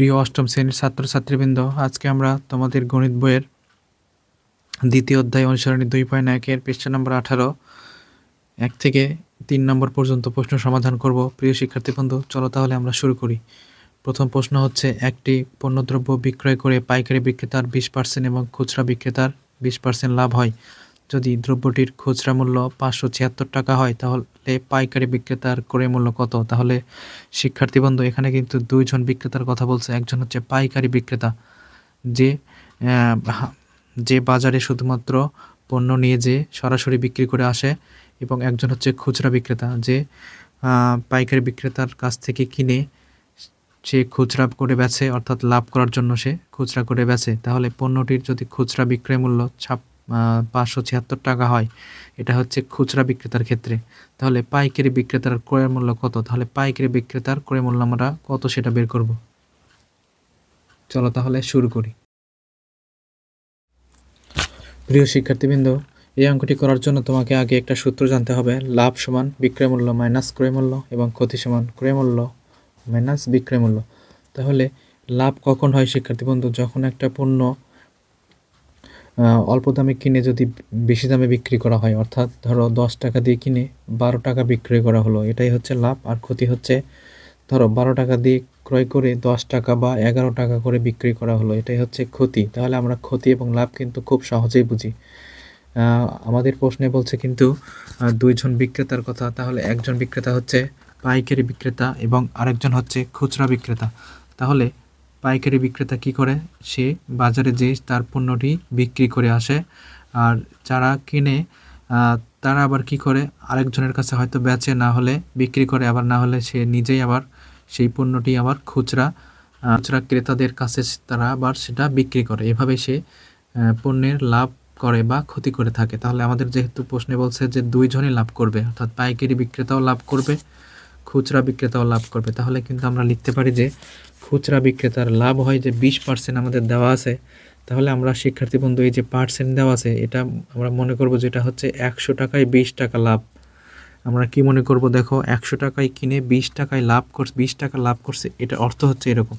প্রিয় অষ্টম শ্রেণীর ছাত্রছাত্রীবৃন্দ, আজকে আমরা তোমাদের গণিত বইয়ের দ্বিতীয় অধ্যায় অনুসরণী 2.1 পৃষ্ঠা নম্বর 18 1 থেকে 3 নম্বর পর্যন্ত প্রশ্ন সমাধান করব। প্রিয় শিক্ষার্থীবৃন্দ, চলো তাহলে আমরা শুরু করি। প্রথম প্রশ্ন হচ্ছে, একটি পণ্যদ্রব্য বিক্রয় করে পাইকারি বিক্রেতার 20% এবং খুচরা বিক্রেতার 20% লাভ হয়। যদি দ্রব্যটির খুচরা মূল্য 576 টাকা হয় তাহলে পাইকারি বিক্রেতার ক্রয় মূল্য কত? তাহলে শিক্ষার্থীবৃন্দ, এখানে কিন্তু দুইজন বিক্রেতার কথা বলছে। একজন হচ্ছে পাইকারি বিক্রেতা, যে বাজারে শুধুমাত্র পণ্য নিয়ে যে সরাসরি বিক্রি করে আসে, এবং একজন হচ্ছে খুচরা বিক্রেতা, যে পাইকারি বিক্রেতার কাছ থেকে কিনে সে খুচরা করে বেচে, অর্থাৎ লাভ করার জন্য সে খুচরা করে বেচে। তাহলে পণ্যটির যদি খুচরা বিক্রয় মূল্য 576 টাকা হয়, এটা হচ্ছে খুচরা বিক্রেতার ক্ষেত্রে, তাহলে পাইকারি বিক্রেতার ক্রয়ের মূল্য কত? তাহলে পাইকারি বিক্রেতার ক্রয় মূল্য আমরা কত সেটা বের করব। চলো তাহলে শুরু করি। প্রিয় শিক্ষার্থীবৃন্দ, এই অঙ্কটি করার জন্য তোমাকে আগে একটা সূত্র জানতে হবে। লাভ সমান বিক্রয় মূল্য মাইনাস ক্রয় মূল্য, এবং ক্ষতি সমান ক্রয় মূল্য মাইনাস বিক্রয় মূল্য। তাহলে লাভ কখন হয় শিক্ষার্থীবৃন্দ? যখন একটা পণ্য অল্প দামে কিনে যদি বেশি দামে বিক্রি করা হয়, অর্থাৎ ধরো 10 টাকা দিয়ে কিনে 12 টাকা বিক্রয় করা হলো, এটাই হচ্ছে লাভ। আর ক্ষতি হচ্ছে ধরো 12 টাকা দিয়ে ক্রয় করে 10 টাকা বা 11 টাকা করে বিক্রি করা হলো, এটাই হচ্ছে ক্ষতি। তাহলে আমরা ক্ষতি এবং লাভ কিন্তু খুব সহজেই বুঝি। আমাদের প্রশ্নে বলছে কিন্তু দুইজন বিক্রেতার কথা। তাহলে একজন বিক্রেতা হচ্ছে পাইকারি বিক্রেতা এবং আরেকজন হচ্ছে খুচরা বিক্রেতা। তাহলে পাইকারি বিক্রেতা কি করে? সে বাজারে যেয়ে তার পণ্যটি বিক্রি করে আসে, আর যারা কিনে তারা আবার কি করে? আরেকজনের কাছে হয়তো বেচে, না হলে বিক্রি করে, আবার না হলে সে নিজেই আবার সেই পণ্যটি আবার খুচরা ক্রেতাদের কাছে তারা আবার সেটা বিক্রি করে। এভাবে সে পণ্যের লাভ করে বা ক্ষতি করে থাকে। তাহলে আমাদের যেহেতু প্রশ্নে বলছে যে দুইজনই লাভ করবে, অর্থাৎ পাইকারি বিক্রেতাও লাভ করবে, খুচরা বিক্রেতাও লাভ করবে, তাহলে কিন্তু আমরা লিখতে পারি যে খুচরা বিক্রেতার লাভ হয় যে 20% আমাদের দেওয়া আছে। তাহলে আমরা শিক্ষার্থীবৃন্দ, এই যে পার্সেন্ট দেওয়া আছে, এটা আমরা মনে করব যে এটা হচ্ছে 100 টাকায় 20 টাকা লাভ। আমরা কি মনে করব? দেখো, 100 টাকায় কিনে 20 টাকায় লাভ করছে, 20 টাকা লাভ করছে, এটা অর্থ হচ্ছে এরকম।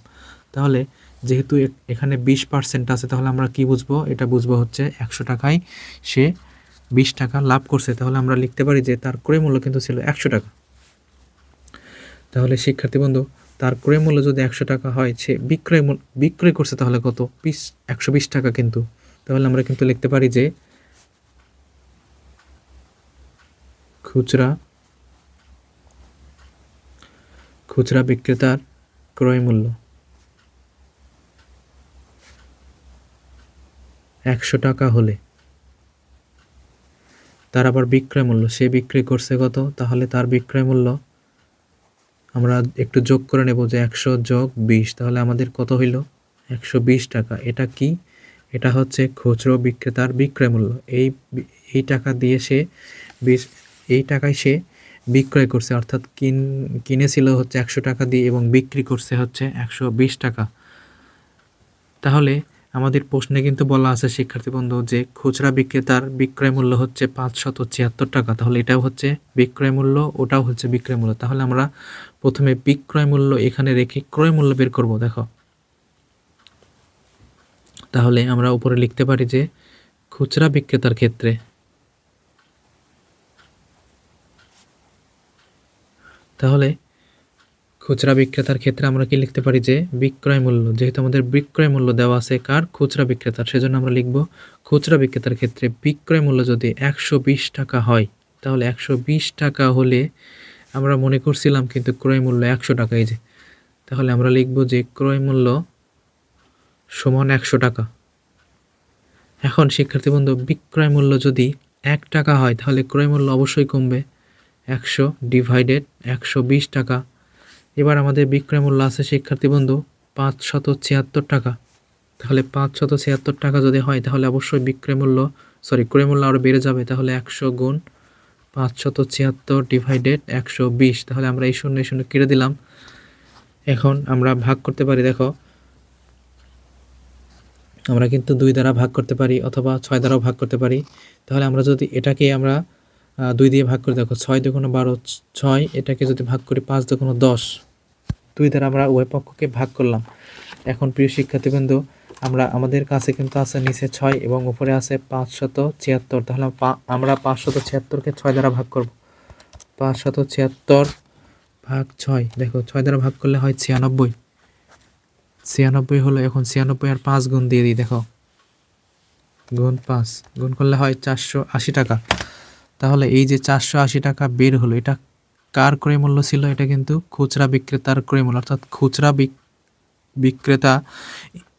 তাহলে যেহেতু এখানে 20% আছে, তাহলে আমরা কি বুঝবো? এটা বুঝবো হচ্ছে 100 টাকায় সে 20 টাকা লাভ করছে। তাহলে আমরা লিখতে পারি যে তার ক্রয় মূল্য কিন্তু ছিল 100 টাকা। তাহলে শিক্ষার্থীবৃন্দ, তার ক্রয় মূল্য যদি 100 টাকা হয়, সে বিক্রয় করছে তাহলে কত? 120 টাকা কিন্তু। তাহলে আমরা কিন্তু লিখতে পারি যে খুচরা বিক্রেতার ক্রয় মূল্য 100 টাকা হলে তার আবার বিক্রয় মূল্য, সে বিক্রি করছে কত? তাহলে তার বিক্রয় মূল্য আমরা একটু যোগ করে নেব, যে 100 যোগ 20, তাহলে আমাদের কত হইল? 120 টাকা। এটা কি? এটা হচ্ছে খুচরো বিক্রেতার বিক্রয় মূল্য। এই টাকা দিয়ে সে এই টাকায় সে বিক্রয় করছে, অর্থাৎ কিনেছিল হচ্ছে 100 টাকা দিয়ে এবং বিক্রি করছে হচ্ছে 120 টাকা। তাহলে আমাদের প্রশ্নে কিন্তু বলা আছে শিক্ষার্থীবৃন্দ যে খুচরা বিক্রেতার বিক্রয় মূল্য হচ্ছে 576 টাকা। তাহলে এটাও হচ্ছে বিক্রয় মূল্য, ওটাও হচ্ছে বিক্রয় মূল্য। তাহলে আমরা প্রথমে বিক্রয় মূল্য এখানে রেখে ক্রয় মূল্য বের করব। দেখো, তাহলে আমরা উপরে লিখতে পারি যে খুচরা বিক্রেতার ক্ষেত্রে, তাহলে খুচরা বিক্রেতার ক্ষেত্রে আমরা কি লিখতে পারি? যে বিক্রয় মূল্য, যেহেতু আমাদের বিক্রয় মূল্য দেওয়া আছে কার? খুচরা বিক্রেতার, সেজন্য আমরা লিখব খুচরা বিক্রেতার ক্ষেত্রে বিক্রয় মূল্য যদি 120 টাকা হয়, তাহলে 120 টাকা হলে আমরা মনে করছিলাম কিন্তু ক্রয় মূল্য 100 টাকা। এই যে, তাহলে আমরা লিখব যে ক্রয় মূল্য সমান 100 টাকা। এখন শিক্ষার্থীবৃন্দ, বিক্রয় মূল্য যদি 1 টাকা হয়, তাহলে ক্রয় মূল্য অবশ্যই কমবে। 100 ডিভাইডেড 120 টাকা। এবার আমাদের বিক্রয় মূল্য আছে শিক্ষার্থীবৃন্দ 576 টাকা। তাহলে 576 টাকা যদি হয়, তাহলে অবশ্যই ক্রয় মূল্য আরও বেড়ে যাবে। তাহলে 100 গুণ 576 ডিভাইডেড 120। তাহলে আমরা এই শূন্য কেটে দিলাম। এখন আমরা ভাগ করতে পারি। দেখো, আমরা কিন্তু 2 দ্বারা ভাগ করতে পারি অথবা 6 দ্বারাও ভাগ করতে পারি। তাহলে আমরা যদি এটাকে আমরা 2 দিয়ে ভাগ করে, দেখো 6 দুগুণ 12, 6, এটাকে যদি ভাগ করি 5 দুগুণ 10, 2 দ্বারা আমরা উভয় পক্ষকে ভাগ করলাম। এখন প্রিয় শিক্ষার্থীবৃন্দ, আমাদের কাছে কিন্তু আছে নিচে 6 এবং উপরে আছে 576। তাহলে আমরা 576কে 6 দ্বারা ভাগ করব। 576 ভাগ 6, দেখো 6 দ্বারা ভাগ করলে হয় 96। 96 হলো, এখন 96 আর 5 গুণ দিয়ে দিই, দেখো গুণ 5 গুণ করলে হয় 480 টাকা। তাহলে এই যে 480 টাকা বের হলো, এটা কার ক্রয় মূল্য ছিল? এটা কিন্তু খুচরা বিক্রেতার ক্রয় মূল্য, অর্থাৎ খুচরা বিক্রেতা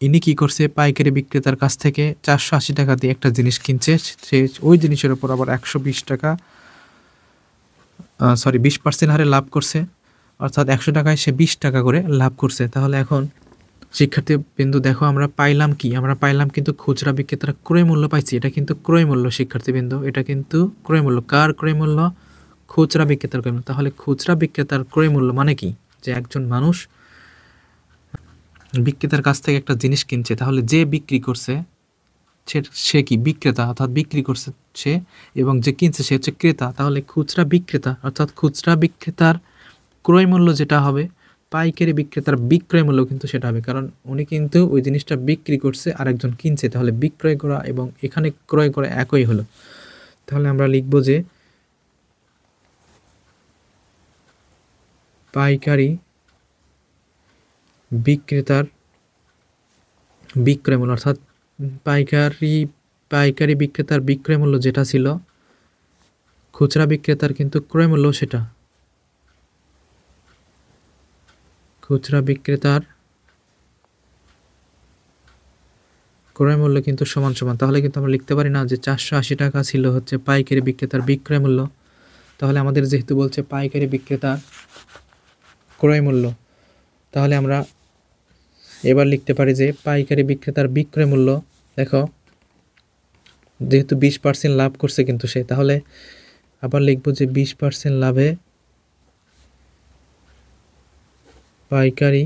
ইনি কি করছে, পাইকারি বিক্রেতার কাছ থেকে 480 টাকা দিয়ে একটা জিনিস কিনছে, সে ওই জিনিসের উপর আবার 120 টাকা 20% হারে লাভ করছে, অর্থাৎ 100 টাকায় সে 20 টাকা করে লাভ করছে। তাহলে এখন শিক্ষার্থী বিন্দু দেখো আমরা পাইলাম কি, আমরা পাইলাম কিন্তু খুচরা বিক্রেতার ক্রয় মূল্য পাইছি, এটা কিন্তু ক্রয় মূল্য শিক্ষার্থী বিন্দু, এটা কিন্তু ক্রয় মূল্য। কার ক্রয় মূল্য? খুচরা বিক্রেতার ক্রয় মূল্য। তাহলে খুচরা বিক্রেতার ক্রয় মূল্য মানে কি, যে একজন মানুষ বিক্রেতার কাছ থেকে একটা জিনিস কিনছে, তাহলে যে বিক্রি করছে সে কি বিক্রেতা, অর্থাৎ বিক্রি করছে সে, এবং যে কিনছে সে হচ্ছে ক্রেতা। তাহলে খুচরা বিক্রেতা অর্থাৎ খুচরা বিক্রেতার ক্রয় মূল্য যেটা হবে, পাইকারি বিক্রেতার বিক্রয় মূল্য কিন্তু সেটা হবে, কারণ উনি কিন্তু ওই জিনিসটা বিক্রি করছে আর একজন কিনছে, তাহলে বিক্রয় করা এবং এখানে ক্রয় করা একই হলো। তাহলে আমরা লিখব যে পাইকারি বিক্রেতার বিক্রয় মূল্য, অর্থাৎ পাইকারি বিক্রেতার বিক্রয় মূল্য যেটা ছিল, খুচরা বিক্রেতার কিন্তু ক্রয় মূল্য সেটা। খুচরা বিক্রেতার ক্রয় মূল্য কিন্তু সমান সমান। তাহলে কিন্তু আমরা লিখতে পারি না যে 480 টাকা ছিল হচ্ছে পাইকারি বিক্রেতার বিক্রয় মূল্য। তাহলে আমাদের যেহেতু বলছে পাইকারি বিক্রেতার ক্রয় মূল্য, তাহলে আমরা এবার লিখতে পারি যে পাইকারি বিক্রেতার বিক্রয় মূল্য, দেখো যেহেতু 20% লাভ করছে কিন্তু সে, তাহলে আবার লিখব যে 20% লাভে পাইকারি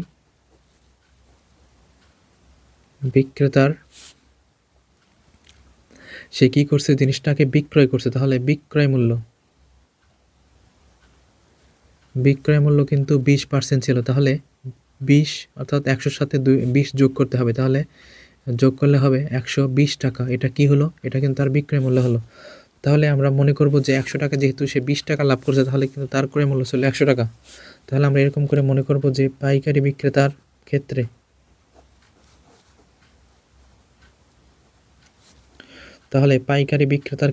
বিক্রেতার সে কি করছে, জিনিসটাকে বিক্রয় করছে, তাহলে বিক্রয় মূল্য কিন্তু 20% ছিল, তাহলে 20 অর্থাৎ 100-র সাথে 20 যোগ করতে হবে, তাহলে যোগ করলে হবে 120 টাকা। এটা কি হলো, এটা কিন্তু তার বিক্রয় মূল্য হলো। তাহলে আমরা মনে করব যে 100 টাকা যেহেতু সে 20 টাকা লাভ করছে, তাহলে কিন্তু তার ক্রয় মূল্য ছিল 100 টাকা। তাহলে আমরা এরকম করে মনে করব যে পাইকারি বিক্রেতার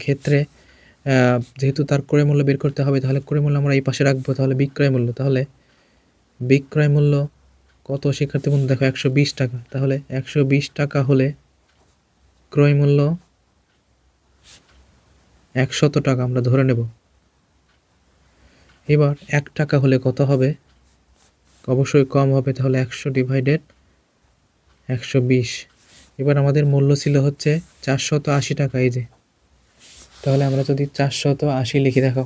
ক্ষেত্রে যেহেতু তার ক্রয় মূল্য বের করতে হবে, তাহলে ক্রয় মূল্য আমরা এই পাশে রাখবো, তাহলে বিক্রয় মূল্য, তাহলে বিক্রয় মূল্য কত শিক্ষার্থী বন্ধু, দেখো 120 টাকা। তাহলে 120 টাকা হলে ক্রয় মূল্য 100 টাকা আমরা ধরে নেব। এবার 1 টাকা হলে কত হবে, অবশ্যই কম হবে, তাহলে 100/120। এবার আমাদের মূল্য ছিল হচ্ছে 480 টাকা, এই যে, তাহলে আমরা যদি 480 লিখি, দেখো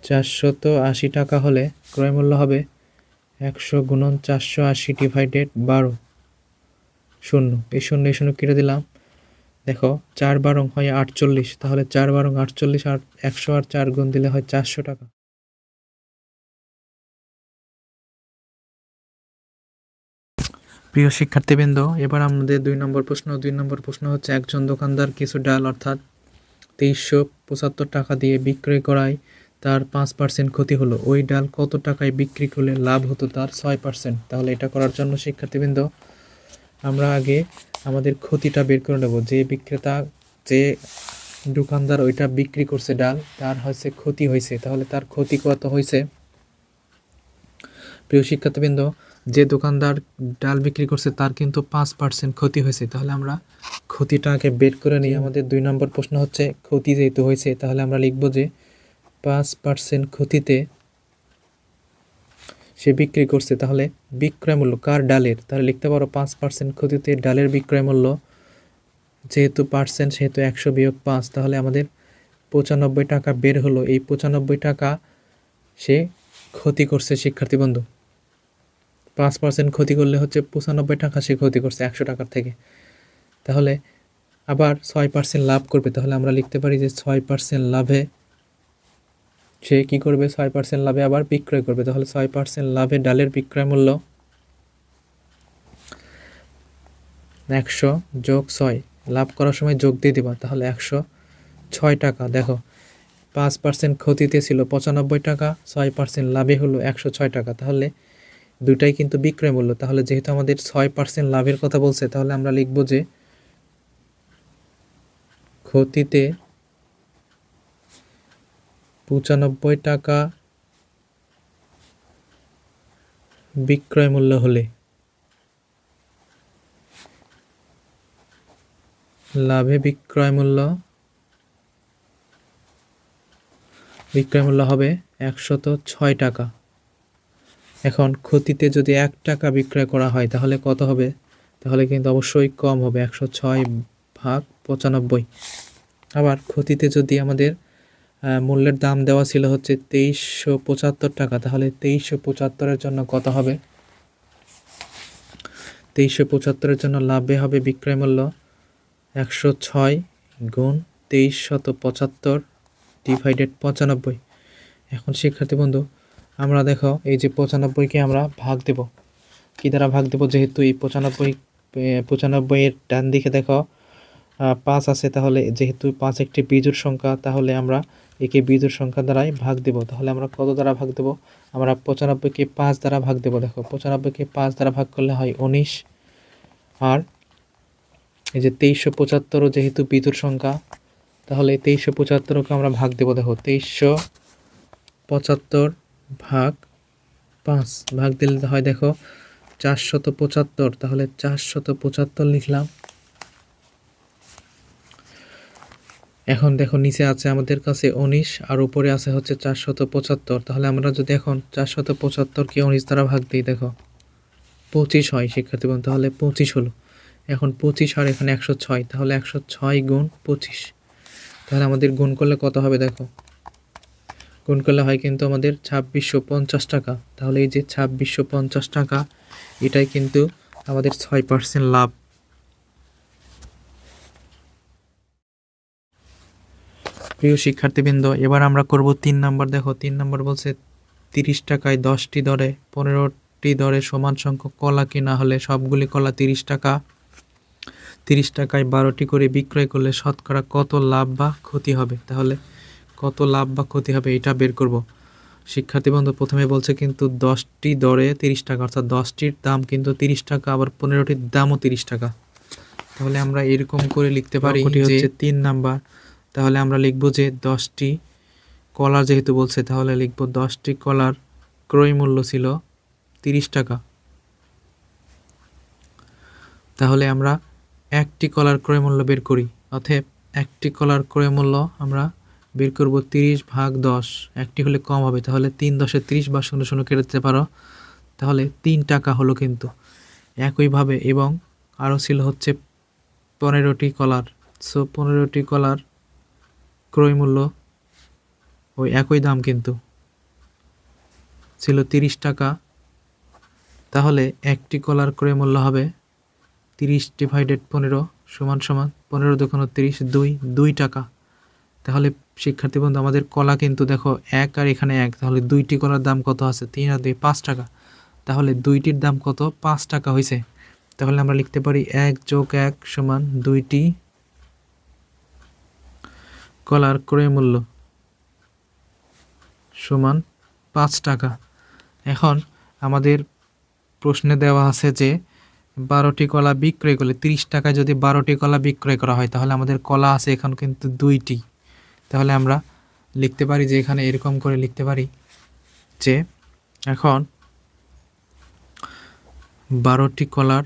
480 টাকা হলে ক্রয় মূল্য হবে 100 গুণন 480/12, শূন্য, এই শূন্য কেটে দিলাম, দেখো 4 বারং হয় 48, তাহলে 4 বারং 48 আর 100 আর 4 গুণ দিলে হয় 400 টাকা। প্রিয় শিক্ষার্থীবৃন্দ, এবার আমাদের 2 নম্বর প্রশ্ন হচ্ছে, একজন দোকানদার কিছু ডাল অর্থাৎ 2375 টাকা দিয়ে বিক্রয় করায় তার 5% ক্ষতি হলো, ওই ডাল কত টাকায় বিক্রি করলে লাভ হতো তার 6%। তাহলে এটা করার জন্য শিক্ষার্থীবৃন্দ আমরা আগে আমাদের ক্ষতিটা বের করে নেব। যে দোকানদার ওইটা বিক্রি করছে ডাল, তার হচ্ছে ক্ষতি হয়েছে, তাহলে তার ক্ষতি কত হয়েছে? প্রিয় শিক্ষার্থীবৃন্দ, যে দোকানদার ডাল বিক্রি করছে তার কিন্তু 5% ক্ষতি হয়েছে, তাহলে আমরা ক্ষতিটাকে বের করে নিই। আমাদের 2 নম্বর প্রশ্ন হচ্ছে, ক্ষতি যেহেতু হয়েছে, তাহলে আমরা লিখব যে 5% ক্ষতিতে সে বিক্রি করছে, তাহলে বিক্রয় মূল্য কার, ডালের, তাহলে লিখতে পারো 5% ক্ষতিতে ডালের বিক্রয় মূল্য, যেহেতু পার্সেন্ট সেহেতু 100-5, তাহলে আমাদের 95 টাকা বের হলো। এই 95 টাকা সে ক্ষতি করছে শিক্ষার্থী বন্ধু, 5% ক্ষতি করলে হচ্ছে 95 টাকা সে ক্ষতি করছে 100 টাকার থেকে। তাহলে আবার 6% লাভ করবে, তাহলে আমরা লিখতে পারি যে 6% লাভে সে কি করবে, 6% লাভে আবার বিক্রয় করবে, তাহলে 6% লাভে ডালের বিক্রয় মূল্য 100 যোগ 6, লাভ করার সময় যোগ দিয়ে দিবা, তাহলে 106 টাকা। দেখো 5% ক্ষতিতে ছিল 95 টাকা, 6% লাভে হলো 106 টাকা। তাহলে দুটাই কিন্তু বিক্রয় মূল্য। তাহলে যেহেতু আমাদের 6% লাভের কথা বলছে, তাহলে আমরা লিখব যে ক্ষতিতে 95 টাকা বিক্রয় মূল্য হলে লাভে বিক্রয় মূল্য হবে 106 টাকা। এখন ক্ষতিতে যদি 1 টাকা বিক্রয় করা হয় তাহলে কত হবে? তাহলে কিন্তু অবশ্যই কম হবে, 106 ভাগ 95। আবার ক্ষতিতে যদি আমাদের মূল্যের দাম দেওয়া ছিল হচ্ছে 2375 টাকা, তাহলে 2375-এর জন্য কত হবে? 2375-এর জন্য লাভে হবে বিক্রয় মূল্য 106 গুণ 2375 ডিভাইডেড 95। এখন শিক্ষার্থী বন্ধু, আমরা দেখো এই যে 95কে আমরা ভাগ দেব। কি দ্বারা ভাগ দেব? যেহেতু এই 95 এর ডান দিকে দেখো 5 আছে, তাহলে যেহেতু 5 একটি বিজোড় সংখ্যা, তাহলে আমরা একে বিজোড় সংখ্যা দ্বারাই ভাগ দেব। তাহলে আমরা কত দ্বারা ভাগ দেব? আমরা 95কে 5 দ্বারা ভাগ দেব। দেখো 95কে 5 দ্বারা ভাগ করলে হয় 19। আর এই যে 2375 যেহেতু বিজোড় সংখ্যা, তাহলে 2375কে আমরা ভাগ দেব। দেখো 2375 ভাগ 5 ভাগ দিলে হয় দেখো 475। তাহলে 475 লিখলাম। এখন দেখো নিচে আছে আমাদের কাছে 19 আর উপরে আছে হচ্ছে 475। তাহলে আমরা যদি এখন 475কে 19 দ্বারা ভাগ দিই, দেখো 25 হয় শিক্ষার্থী বন্ধু। তাহলে 25 হলো। এখন 25 আর এখানে 106, তাহলে 106 গুণ 25। তাহলে আমাদের গুণ করলে কত হবে? দেখো গুণ করলে হয় কিন্তু আমাদের 2650 টাকা। তাহলে এই যে 2650 টাকা, এটাই কিন্তু আমাদের 6% লাভ। প্রিয় শিক্ষার্থীবৃন্দ, এবার আমরা করব 3 নাম্বার। দেখো 3 নাম্বার বলছে 30 টাকায় 10টি দরে 15টি দরে সমান সংখ্যক কলা কিনা হলে সবগুলি কলা 30 টাকা 30 টাকায় 12টি করে বিক্রয় করলে শতকরা কত লাভ বা ক্ষতি হবে? তাহলে কত লাভ বা ক্ষতি হবে এটা বের করব। শিক্ষার্থী বন্ধু, প্রথমে বলছে কিন্তু 10টি দরে 30 টাকা, অর্থাৎ 10টির দাম কিন্তু 30 টাকা, আবার 15টির দামও 30 টাকা। তাহলে আমরা এরকম করে লিখতে পারি যে হচ্ছে 3 নাম্বার। তাহলে আমরা লিখব যে 10টি কলার যেহেতু বলছে, তাহলে লিখব 10টি কলার ক্রয় মূল্য ছিল 30 টাকা। তাহলে আমরা একটি কলার ক্রয় মূল্য বের করি। অতএব একটি কলার ক্রয় মূল্য আমরা বের করব 30 ভাগ 10। একটি হলে কম হবে, তাহলে 3 10 30 বা 0 0 কেটে দিতে পারো। তাহলে 3 টাকা হলো কিন্তু। একইভাবে এবং আরও ছিল হচ্ছে 15টি কলার। সো 15টি কলার ক্রয় মূল্য ওই একই দাম কিন্তু ছিল 30 টাকা। তাহলে একটি কলার ক্রয় মূল্য হবে 30 ডিভাইডেড 15 সমান সমান 15 দুগুণ 30 2 টাকা। তাহলে শিক্ষার্থী বন্ধু, আমাদের কলা কিন্তু দেখো 1 আর এখানে 1, তাহলে 2টি কলার দাম কত আছে? 3 আর 2 5 টাকা। তাহলে 2টির দাম কত? 5 টাকা হয়েছে। তাহলে আমরা লিখতে পারি 1 যোগ 1 সমান 2টি কলার ক্রয় মূল্য সমান 5 টাকা। এখন আমাদের প্রশ্নে দেওয়া আছে যে 12টি কলা বিক্রয় করলে 30 টাকায় যদি 12টি কলা বিক্রয় করা হয়, তাহলে আমাদের কলা আছে এখন কিন্তু 2টি। তাহলে আমরা লিখতে পারি যে এখানে এরকম করে লিখতে পারি যে এখন 12টি কলার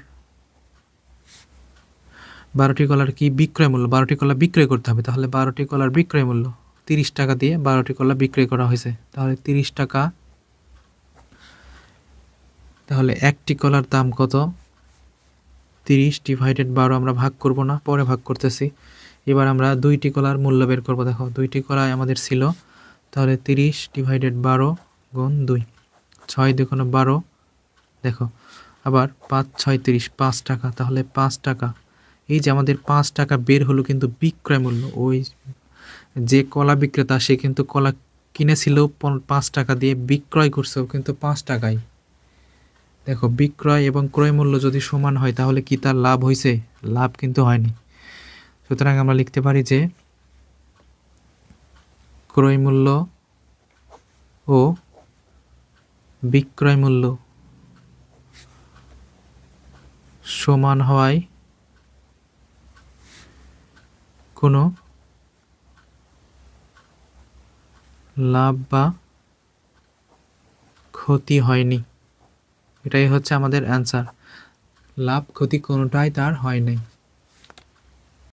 কি বিক্রয় মূল্য? 12টি কলা বিক্রয় করতে হবে। তাহলে 12টি কলার বিক্রয় মূল্য 30 টাকা দিয়ে 12টি কলা বিক্রয় করা হয়েছে। তাহলে 30 টাকা। তাহলে একটি কলার দাম কত? 30 ডিভাইডেড 12 আমরা ভাগ করব না, পরে ভাগ করতেছি। এবার আমরা 2টি কলার মূল্য বের করব। দেখো 2টি কলা আমাদের ছিল, তাহলে 30 ডিভাইডেড 12 গুণ 2, 6 দুগুণ 12। দেখো আবার 5 6 30, 5 টাকা। তাহলে 5 টাকা, এই যে আমাদের 5 টাকা বের হলো কিন্তু বিক্রয় মূল্য। ওই যে কলা বিক্রেতা সে কিন্তু কলা কিনেছিল 5 টাকা দিয়ে, বিক্রয় করছেও কিন্তু 5 টাকায়। দেখো বিক্রয় এবং ক্রয় মূল্য যদি সমান হয় তাহলে কি তার লাভ হয়েছে? লাভ কিন্তু হয়নি। সুতরাং আমরা লিখতে পারি যে ক্রয় মূল্য ও বিক্রয় মূল্য সমান হওয়ায় কোনো লাভ বা ক্ষতি হয়নি। এটাই হচ্ছে আমাদের অ্যান্সার। লাভ ক্ষতি কোনোটাই তার হয় নাই।